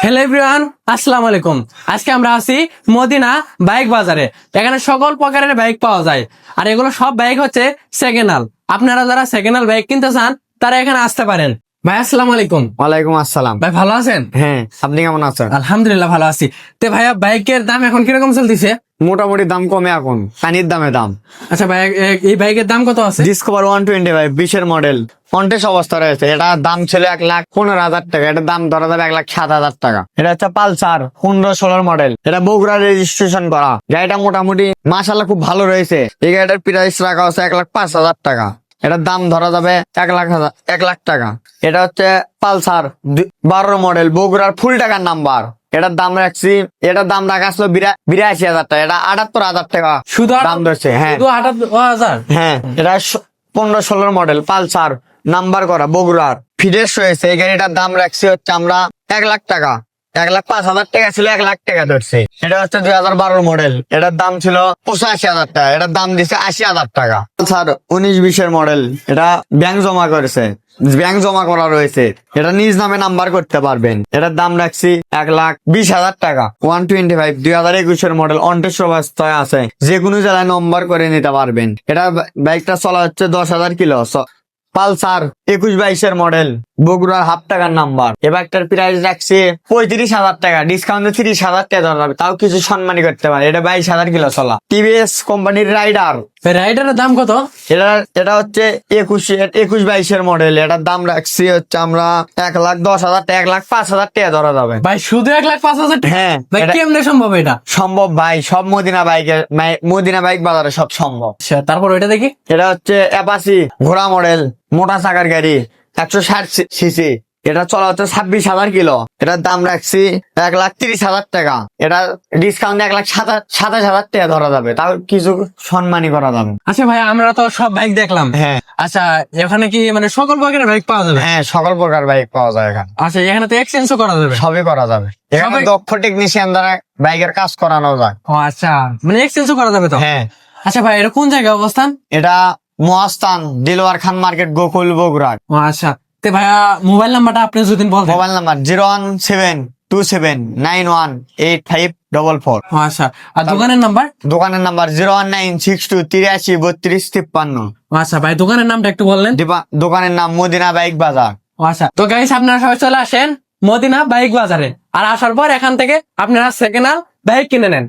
Hello everyone, আসসালামু আলাইকুম। আজকে আমরা আছি মদিনা বাইক বাজারে। এখানে সকল প্রকারের বাইক পাওয়া যায়, আর এগুলো সব বাইক হচ্ছে সেকেন্ড হ্যান্ড। আপনারা যারা সেকেন্ড হ্যান্ড বাইক কিনতে চান তারা এখানে আসতে পারেন। ভাই আসসালামু আলাইকুম। ওয়ালাইকুম আসসালাম। ভাই ভালো আছেন? হ্যাঁ, আপনি কেমন আছেন? আলহামদুলিল্লাহ ভালো আছি। তে ভাইয়া বাইকের দাম এখন কিরকম চলতেছে? মোটামুটি দাম কমে এখন, পানির দামে দাম। আচ্ছা ভাই, এই বাইকের দাম কত আছে? ডিসকভার 125 20-এর মডেল কন্টেস্ট অবস্থা রয়েছে। এটা দাম ছিল 1,15,000 টাকা, এটা দাম ধরা যাবে 1,07,000 টাকা। এটা হচ্ছে পালসার 15-16 মডেল, এটা বগুড়া রেজিস্ট্রেশন করা। গাড়িটা মোটামুটি মাশাআল্লাহ খুব ভালো রয়েছে। এই গাড়িটার প্রাইস রাখা হচ্ছে 1,05,000 টাকা। এটার দাম ধরা যাবে 1,00,000 টাকা। এটা হচ্ছে পালসার 12 মডেল, বগুড়ার ফুল টাকার নাম্বার। এটার দাম রাখছি, এটার দাম রাখা আসলো 82,000 টাকা। এটা 78,000 টাকা শুধু দাম ধরছে। হ্যাঁ, শুধু 78,000? হ্যাঁ, এটা 15-16 মডেল পালসার নাম্বার করা, বগুড়ার ফিডেস রয়েছে। এই গাড়িটার দাম রাখছি হচ্ছে আমরা 1,00,000 টাকা। 1,05,000 টাকা ছিল, 1,00,000 টাকা ধরছে। এটা হচ্ছে 2012 মডেল, এটার দাম ছিল 85,000 টাকা, এটার দাম দিচ্ছে 80,000 টাকা। পালসার 19-20-এর মডেল, এটা ব্যাংক জমা করেছে, ব্যাংক জমা করা রয়েছে। এটা নিজ নামে নাম্বার করতে পারবেন। এটার দাম রাখছি 1,20,000 টাকা। 125 2021-এর মডেল অন্টেশ্ব অবস্থায় আছে, যে কোনো জেলায় নম্বর করে নিতে পারবেন। এটা বাইকটা চলা হচ্ছে 10,000 কিলো। পালসার 21-22-এর মডেল, বগুড়ার হাফ টাকার নাম্বার। এ বাইকটার প্রাইস রাখছি 35,000 টাকা, ডিসকাউন্টে 30,000 টাকা ধরা যাবে, তাও কিছু সম্মানী করতে পারে। এটা 22,000 কিলো চলা টিভিএস কোম্পানির রাইডার। রাইডারের দাম কত? এটা হচ্ছে 21-22-এর মডেল। এটার দাম রাখছি হচ্ছে আমরা 1,10,000 টাকা, 1,05,000 টাকা ধরা যাবে। ভাই শুধু 1,05,000 টাকা? হ্যাঁ, ভাই কেমনে সম্ভব এটা? সম্ভব ভাই, সব মদিনা বাইক বাজারে সব সম্ভব। আচ্ছা, তারপর ওইটা দেখি। এটা হচ্ছে অ্যাপাচি ঘোড়া মডেল, মোটা চাকার গাড়ি, 160 সিসি। এটা চলা হচ্ছে 26,000 কিলো। এটার দাম রাখছি 1,30,000 টাকা। এটা ডিসকাউন্ট 1,27,000 টাকা ধরা যাবে, তাও কিছু সম্মানী করা যাবে। আচ্ছা ভাই, আমরা তো সব বাইক দেখলাম। হ্যাঁ, আচ্ছা, এখানে কি মানে সকল প্রকারের বাইক পাওয়া যাবে? হ্যাঁ, সকল প্রকার বাইক পাওয়া যায় এখানে। আচ্ছা, এখানে তো এক্সচেঞ্জও করা যাবে? সবই করা যাবে এখানে, সবাই- দক্ষ টেকনিশিয়ান দ্বারা বাইকের কাজ করানো যায়। ও আচ্ছা, মানে এক্সচেঞ্জও করা যাবে তো? হ্যাঁ, আচ্ছা ভাই, এটা কোন জায়গায় অবস্থান? এটা মহাস্থান দিলওয়ার খান মার্কেট, গোকুল, বগুড়া। ও আচ্ছা, তে ভাইয়া মোবাইল নাম্বারটা আপনি যদি বলতেন। Mobile number 01727985544। ও আচ্ছা, আর দোকানের নাম্বার? দোকানের নাম্বার 01962833253। ও আচ্ছা ভাই, দোকানের নামটা একটু বললেন। দোকানের নাম মদিনা বাইক বাজার। ও আচ্ছা, তো গাইস আপনারা সবাই চলে আসেন মদিনা বাইক বাজারে, আর আসার পর এখান থেকে আপনারা সেকেন্ড হ্যান্ড বাইক কিনে নেন।